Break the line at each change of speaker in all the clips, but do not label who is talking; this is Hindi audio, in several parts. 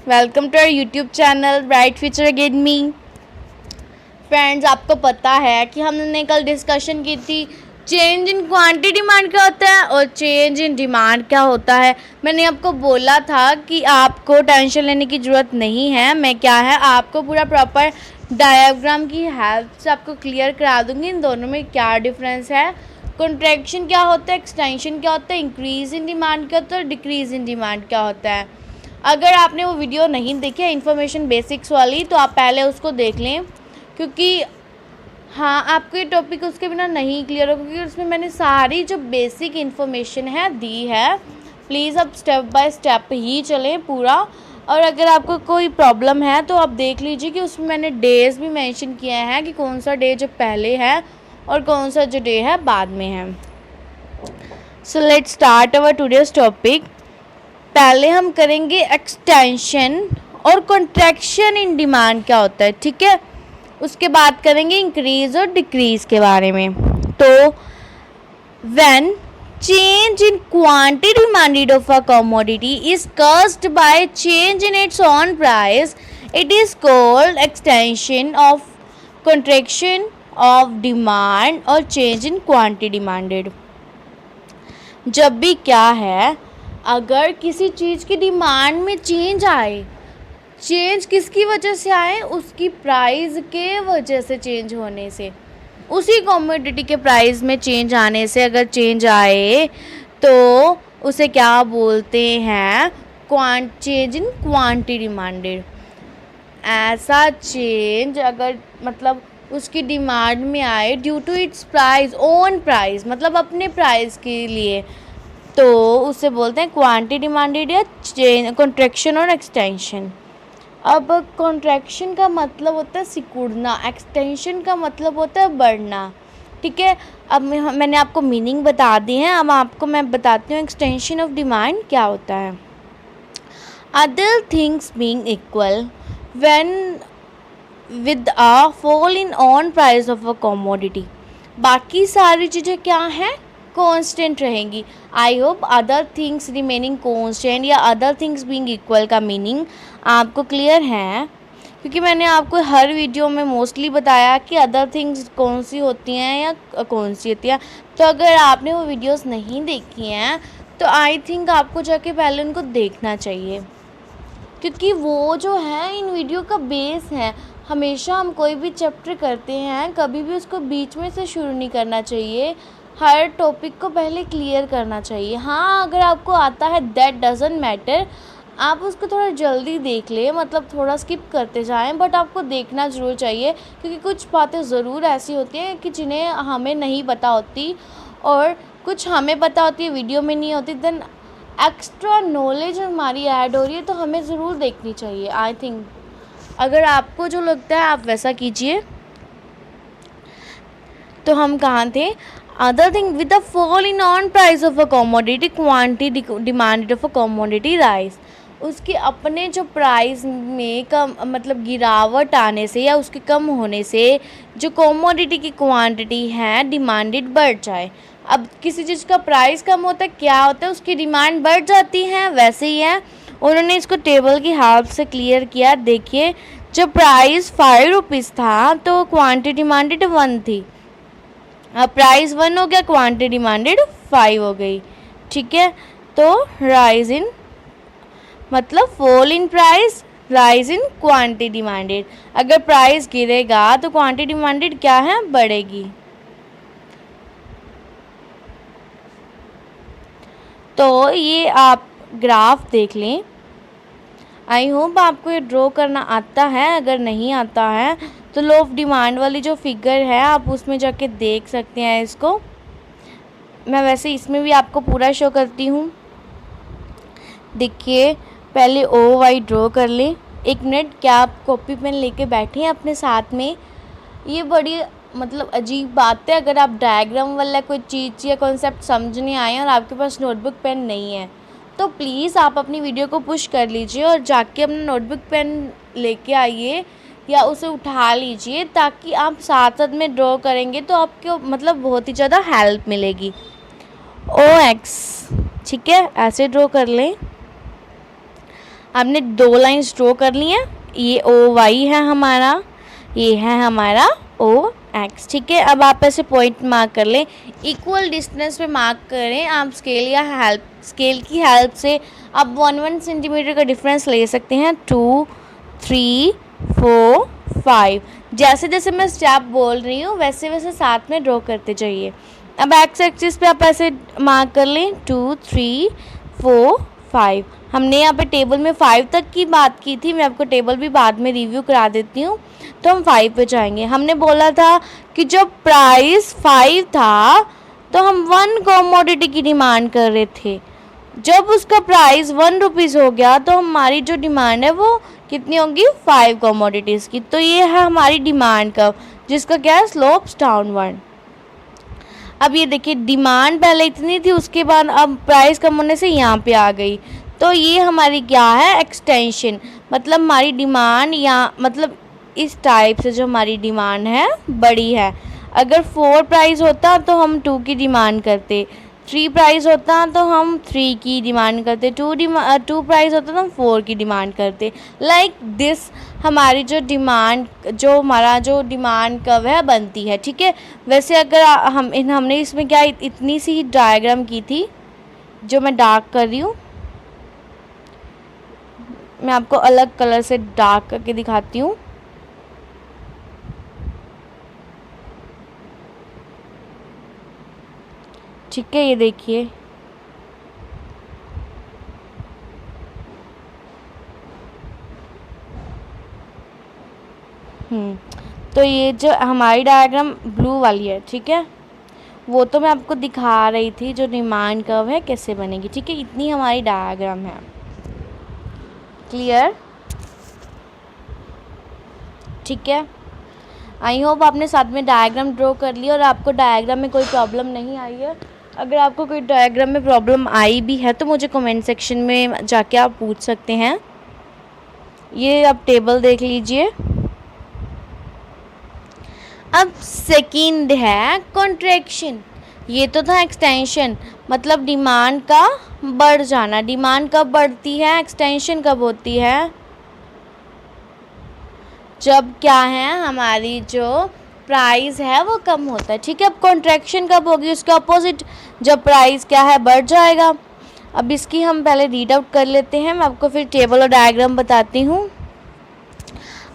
Welcome to our YouTube channel Bright Future Academy. Friends, आपको पता है कि हमने कल डिस्कशन की थी चेंज इन क्वांटिटी डिमांड क्या होता है और चेंज इन डिमांड क्या होता है। मैंने आपको बोला था कि आपको टेंशन लेने की ज़रूरत नहीं है। मैं क्या है आपको पूरा प्रॉपर डायग्राम की हेल्प से आपको क्लियर करा दूँगी इन दोनों में क्या डिफरेंस है। कॉन्ट्रैक्शन क्या होता है, एक्सटेंशन क्या होता है, इंक्रीज़ इन डिमांड क्या होता है और डिक्रीज़ इन डिमांड क्या होता है। अगर आपने वो वीडियो नहीं देखी है इन्फॉर्मेशन बेसिक्स वाली, तो आप पहले उसको देख लें, क्योंकि आपको ये टॉपिक उसके बिना नहीं क्लियर हो, क्योंकि उसमें मैंने सारी जो बेसिक इन्फॉर्मेशन है दी है। प्लीज़ आप स्टेप बाय स्टेप ही चलें पूरा। और अगर आपको कोई प्रॉब्लम है तो आप देख लीजिए कि उसमें मैंने डेज़ भी मेंशन किए हैं कि कौन सा डे जो पहले है और कौन सा जो डे है बाद में है। So let's start our today's topic. पहले हम करेंगे एक्सटेंशन और कॉन्ट्रैक्शन इन डिमांड क्या होता है, ठीक है। उसके बाद करेंगे इंक्रीज और डिक्रीज के बारे में। तो when change in quantity demanded of a commodity is caused by change in its on price, it is called extension of contraction of demand और चेंज इन क्वांटिटी डिमांडेड। जब भी क्या है, अगर किसी चीज़ की डिमांड में चेंज आए, चेंज किसकी वजह से आए, उसकी प्राइस के वजह से चेंज होने से, उसी कमोडिटी के प्राइस में चेंज आने से अगर चेंज आए तो उसे क्या बोलते हैं, चेंज इन क्वांटिटी डिमांडेड। ऐसा चेंज अगर मतलब उसकी डिमांड में आए due to its price, own price मतलब अपने प्राइस के लिए, तो उसे बोलते हैं क्वांटिटी डिमांडेड या चेंज कॉन्ट्रैक्शन और एक्सटेंशन। अब कॉन्ट्रैक्शन का मतलब होता है सिकुड़ना, एक्सटेंशन का मतलब होता है बढ़ना, ठीक है। अब मैंने आपको मीनिंग बता दी है, अब आपको मैं बताती हूँ एक्सटेंशन ऑफ डिमांड क्या होता है। Other things being equal when with a fall in on price of a commodity, बाकी सारी चीज़ें क्या हैं, कांस्टेंट रहेंगी। I hope other things remaining constant या अदर थिंग्स बीइंग इक्वल का मीनिंग आपको क्लियर है, क्योंकि मैंने आपको हर वीडियो में मोस्टली बताया कि अदर थिंग्स कौन सी होती हैं या कौन सी होती हैं। तो अगर आपने वो वीडियोस नहीं देखी हैं तो आई थिंक आपको जाके पहले उनको देखना चाहिए, क्योंकि वो जो है इन वीडियो का बेस है। हमेशा हम कोई भी चैप्टर करते हैं, कभी भी उसको बीच में से शुरू नहीं करना चाहिए, हर टॉपिक को पहले क्लियर करना चाहिए। अगर आपको आता है दैट डजंट मैटर, आप उसको थोड़ा जल्दी देख लें, मतलब थोड़ा स्किप करते जाएं, बट आपको देखना ज़रूर चाहिए, क्योंकि कुछ बातें ज़रूर ऐसी होती हैं कि जिन्हें हमें नहीं पता होती और कुछ हमें पता होती है वीडियो में नहीं होती। देन एक्स्ट्रा नॉलेज हमारी ऐड हो रही है, तो हमें ज़रूर देखनी चाहिए। आई थिंक अगर आपको जो लगता है आप वैसा कीजिए। तो हम कहाँ थे, other thing with the fall in on price of a commodity, quantity demanded of a commodity rice, उसके अपने जो प्राइस में कम मतलब गिरावट आने से या उसके कम होने से जो कमोडिटी की क्वांटिटी है डिमांडेड बढ़ जाए। अब किसी चीज़ का प्राइस कम होता है, क्या होता है, उसकी डिमांड बढ़ जाती है। वैसे ही है, उन्होंने इसको टेबल की हेल्प से क्लियर किया। देखिए, जब प्राइस 5 रुपीज़ था तो क्वांटिटी डिमांडेड 1 थी, अब प्राइस 1 हो गया, क्वांटिटी डिमांडेड 5 हो गई, ठीक है। तो राइज इन मतलब fall in price, rise in quantity demanded. अगर प्राइस गिरेगा तो क्वांटिटी डिमांडेड क्या है, बढ़ेगी। तो ये आप ग्राफ देख लें। आई होप आपको ये ड्रॉ करना आता है। अगर नहीं आता है तो लो ऑफ डिमांड वाली जो फिगर है आप उसमें जाके देख सकते हैं इसको। मैं वैसे इसमें भी आपको पूरा शो करती हूँ। देखिए, पहले ओ वाई ड्रॉ कर लें। 1 मिनट, क्या आप कॉपी पेन लेके बैठे हैं अपने साथ में। ये बड़ी मतलब अजीब बात है, अगर आप डायग्राम वाला कोई चीज़ या कॉन्सेप्ट समझ नहीं आए और आपके पास नोटबुक पेन नहीं है, तो प्लीज़ आप अपनी वीडियो को पुश कर लीजिए और जाके अपना नोटबुक पेन लेके आइए या उसे उठा लीजिए, ताकि आप साथ साथ में ड्रॉ करेंगे तो आपको मतलब बहुत ही ज़्यादा हेल्प मिलेगी। OX, ठीक है, ऐसे ड्रॉ कर लें। आपने 2 लाइन्स ड्रॉ कर ली हैं, ये ओ वाई है हमारा, ये है हमारा ओ एक्स, ठीक है। अब आप ऐसे पॉइंट मार्क कर लें, इक्वल डिस्टेंस पे मार्क करें आप स्केल की हेल्प से आप 1 सेंटीमीटर का डिफरेंस ले सकते हैं। 2 3 4 5 जैसे जैसे मैं स्टेप बोल रही हूँ वैसे वैसे साथ में ड्रॉ करते जाइए। अब एक्स एक्सिस पे आप ऐसे मार्क कर लें 2 3 4 5। हमने यहाँ पे टेबल में 5 तक की बात की थी, मैं आपको टेबल भी बाद में रिव्यू करा देती हूँ। तो हम 5 पे जाएंगे। हमने बोला था कि जब प्राइस 5 था तो हम 1 कमोडिटी की डिमांड कर रहे थे। जब उसका प्राइस 1 रुपीज़ हो गया तो हमारी जो डिमांड है वो कितनी होगी, 5 कमोडिटीज़ की। तो ये है हमारी डिमांड कर्व जिसका क्या है, स्लोप्स डाउनवर्ड। अब ये देखिए डिमांड पहले इतनी थी, उसके बाद अब प्राइस कम होने से यहाँ पे आ गई। तो ये हमारी क्या है, एक्सटेंशन। मतलब हमारी डिमांड यहाँ मतलब इस टाइप से जो हमारी डिमांड है बड़ी है। अगर 4 प्राइस होता तो हम 2 की डिमांड करते, 3 प्राइस होता तो हम 3 की डिमांड करते, 2 प्राइस होता तो हम 4 की डिमांड करते। लाइक दिस हमारी जो हमारा जो डिमांड कर्व है बनती है, ठीक है। वैसे अगर हमने इसमें क्या इतनी सी डायग्राम की थी जो मैं डार्क कर रही हूँ, मैं आपको अलग कलर से डार्क करके दिखाती हूँ। ठीक है, ये देखिए तो ये जो हमारी डायग्राम ब्लू वाली है, ठीक है, वो तो मैं आपको दिखा रही थी जो डिमांड कर्व है कैसे बनेगी, ठीक है। इतनी हमारी डायग्राम है, क्लियर, ठीक है। आई होप आपने साथ में डायग्राम ड्रॉ कर लिया और आपको डायग्राम में कोई प्रॉब्लम नहीं आई है। अगर आपको कोई डायग्राम में प्रॉब्लम आई भी है तो मुझे कमेंट सेक्शन में जाके आप पूछ सकते हैं। ये आप टेबल देख लीजिए। अब सेकंड है कॉन्ट्रैक्शन। ये तो था एक्सटेंशन, मतलब डिमांड का बढ़ जाना। डिमांड कब बढ़ती है, एक्सटेंशन कब होती है, जब क्या है हमारी जो प्राइस है वो कम होता है, ठीक है। अब कॉन्ट्रैक्शन कब होगी, उसका अपोजिट, जब प्राइस क्या है बढ़ जाएगा। अब इसकी हम पहले रीड आउट कर लेते हैं, मैं आपको फिर टेबल और डायग्राम बताती हूँ।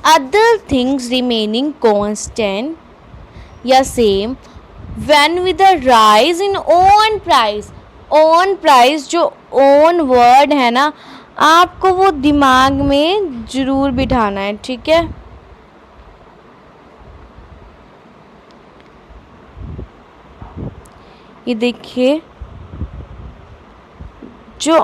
अदर थिंग्स रिमेनिंग कांस्टेंट या same when with a rise in own price. Own price, जो ओन वर्ड है ना, आपको वो दिमाग में ज़रूर बिठाना है, ठीक है। ये देखिए जो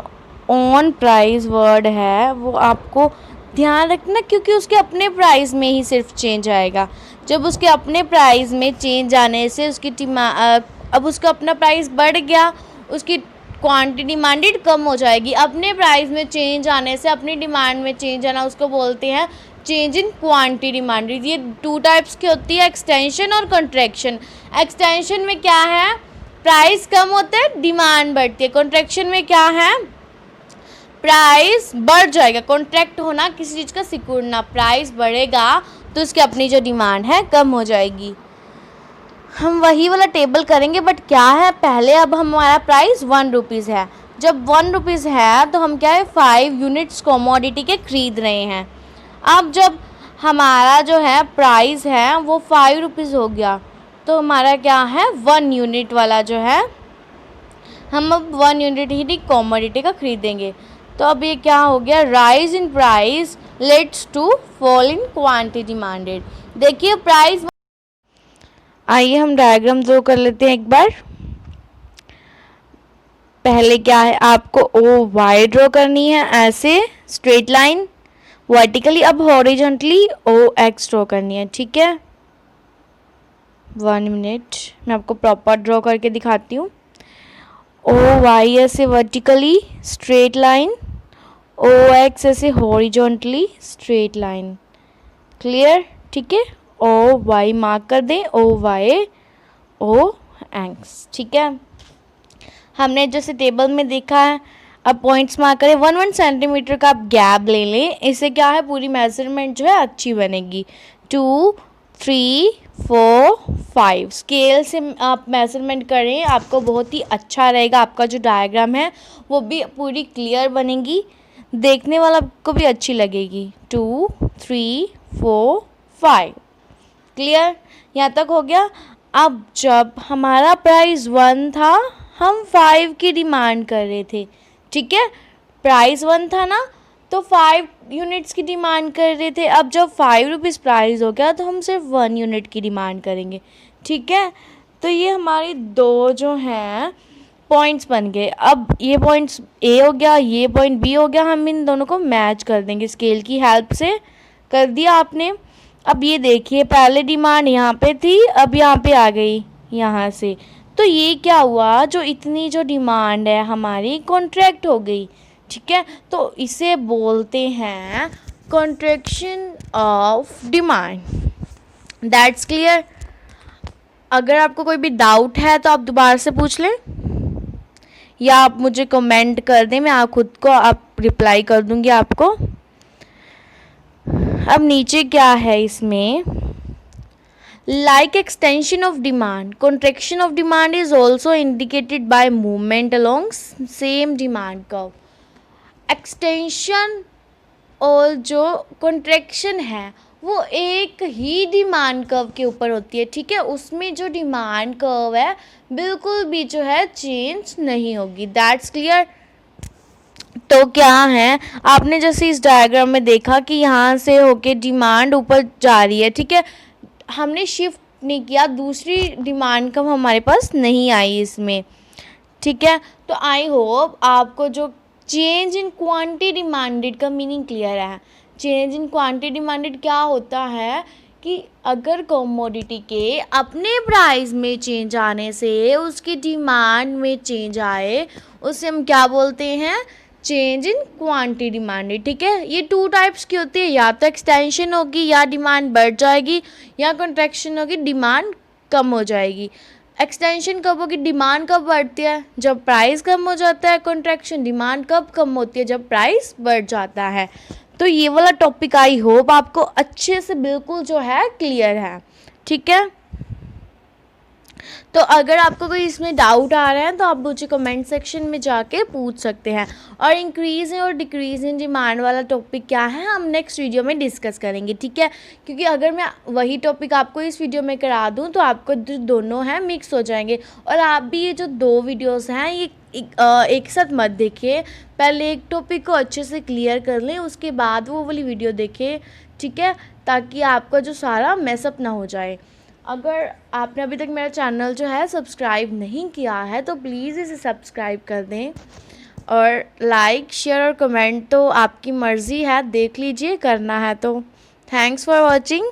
ऑन प्राइस वर्ड है वो आपको ध्यान रखना, क्योंकि उसके अपने प्राइस में ही सिर्फ चेंज आएगा। जब उसके अपने प्राइस में चेंज आने से उसकी अब उसका अपना प्राइस बढ़ गया, उसकी क्वांटिटी डिमांडेड कम हो जाएगी। अपने प्राइस में चेंज आने से अपनी डिमांड में चेंज आना उसको बोलते हैं चेंज इन क्वांटिटी डिमांडेड। ये 2 टाइप्स की होती है, एक्सटेंशन और कॉन्ट्रैक्शन। एक्सटेंशन में क्या है, प्राइस कम होता है, डिमांड बढ़ती है। कॉन्ट्रैक्शन में क्या है, प्राइस बढ़ जाएगा। कॉन्ट्रैक्ट होना किसी चीज़ का सिकुड़ना, प्राइस बढ़ेगा तो उसकी अपनी जो डिमांड है कम हो जाएगी। हम वही वाला टेबल करेंगे, बट क्या है, पहले अब हमारा प्राइस 1 रुपीज़ है। जब 1 रुपीज़ है तो हम क्या है 5 यूनिट्स कमोडिटी के खरीद रहे हैं। अब जब हमारा जो है प्राइस है वो 5 रुपीज़ हो गया तो हमारा क्या है 1 यूनिट वाला जो है, हम अब 1 यूनिट ही कमोडिटी का खरीदेंगे। तो अब ये क्या हो गया, rise in price leads to fall in quantity demanded. देखिए प्राइस, आइए हम डायग्राम ड्रॉ कर लेते हैं एक बार। पहले क्या है, आपको ओ वाई ड्रॉ करनी है ऐसे स्ट्रेट लाइन वर्टिकली। अब हॉरिजॉन्टली ओ एक्स ड्रॉ करनी है, ठीक है। 1 मिनट, मैं आपको प्रॉपर ड्रॉ करके दिखाती हूँ। ओ वाई ऐसे वर्टिकली स्ट्रेट लाइन, ओ एक्स ऐसे हॉरिजॉन्टली स्ट्रेट लाइन, क्लियर, ठीक है। ओ वाई मार्क कर दें, ओ वाई ओ एक्स, ठीक है। हमने जैसे टेबल में देखा है, अब पॉइंट्स मार्क करें। 1 सेंटीमीटर का आप गैप ले लें, इससे क्या है पूरी मेजरमेंट जो है अच्छी बनेगी। 2 3 4 5 स्केल से आप मेजरमेंट करें, आपको बहुत ही अच्छा रहेगा। आपका जो डायग्राम है वो भी पूरी क्लियर बनेगी, देखने वाला को भी अच्छी लगेगी। 2 3 4 5 क्लियर, यहाँ तक हो गया। अब जब हमारा प्राइस 1 था, हम 5 की डिमांड कर रहे थे, ठीक है। प्राइस 1 था ना, तो 5 यूनिट्स की डिमांड कर रहे थे। अब जब 5 रुपीज़ प्राइस हो गया तो हम सिर्फ 1 यूनिट की डिमांड करेंगे, ठीक है। तो ये हमारी दो जो हैं पॉइंट्स बन गए। अब ये पॉइंट्स ए हो गया, ये पॉइंट बी हो गया, हम इन दोनों को मैच कर देंगे स्केल की हेल्प से। कर दिया आपने। अब ये देखिए, पहले डिमांड यहाँ पे थी, अब यहाँ पे आ गई यहाँ से, तो ये क्या हुआ, जो इतनी जो डिमांड है हमारी कॉन्ट्रैक्ट हो गई, ठीक है। तो इसे बोलते हैं contraction of demand. That's clear. अगर आपको कोई भी डाउट है तो आप दोबारा से पूछ लें, या आप मुझे कमेंट कर दें, मैं आप खुद को आप रिप्लाई कर दूंगी आपको। अब नीचे क्या है इसमें, like extension of demand, contraction of demand is also indicated by movement along same demand curve। Extension और जो कॉन्ट्रैक्शन है वो एक ही डिमांड कर्व के ऊपर होती है, ठीक है। उसमें जो डिमांड कर्व है बिल्कुल भी जो है चेंज नहीं होगी। That's clear. तो क्या है, आपने जैसे इस डायग्राम में देखा कि यहाँ से होके डिमांड ऊपर जा रही है, ठीक है। हमने शिफ्ट नहीं किया, दूसरी डिमांड कम हमारे पास नहीं आई इसमें, ठीक है। तो आई होप आपको जो चेंज इन क्वांटिटी डिमांडेड का मीनिंग क्लियर है। चेंज इन क्वांटिटी डिमांडेड क्या होता है कि अगर कमोडिटी के अपने प्राइस में चेंज आने से उसकी डिमांड में चेंज आए, उसे हम क्या बोलते हैं, चेंज इन क्वांटिटी डिमांडेड, ठीक है। ये 2 टाइप्स की होती है, या तो एक्सटेंशन होगी या डिमांड बढ़ जाएगी, या कॉन्ट्रैक्शन होगी डिमांड कम हो जाएगी। एक्सटेंशन कब होगी, डिमांड कब बढ़ती है, जब प्राइस कम हो जाता है। कॉन्ट्रैक्शन डिमांड कब कम होती है, जब प्राइस बढ़ जाता है। तो ये वाला टॉपिक आई होप आपको अच्छे से बिल्कुल जो है क्लियर है, ठीक है। तो अगर आपको कोई इसमें डाउट आ रहा है तो आप मुझे कमेंट सेक्शन में जाके पूछ सकते हैं। और इंक्रीज़ और डिक्रीज़ इन डिमांड वाला टॉपिक क्या है हम नेक्स्ट वीडियो में डिस्कस करेंगे, ठीक है। क्योंकि अगर मैं वही टॉपिक आपको इस वीडियो में करा दूं तो आपको जो दोनों हैं मिक्स हो जाएंगे। और आप भी ये जो 2 वीडियोस हैं ये एक साथ मत देखिए, पहले एक टॉपिक को अच्छे से क्लियर कर लें, उसके बाद वो वाली वीडियो देखें, ठीक है, ताकि आपका जो सारा मैसअप ना हो जाए। अगर आपने अभी तक मेरा चैनल जो है सब्सक्राइब नहीं किया है तो प्लीज़ इसे सब्सक्राइब कर दें, और लाइक शेयर और कमेंट तो आपकी मर्ज़ी है, देख लीजिए करना है तो। Thanks for watching.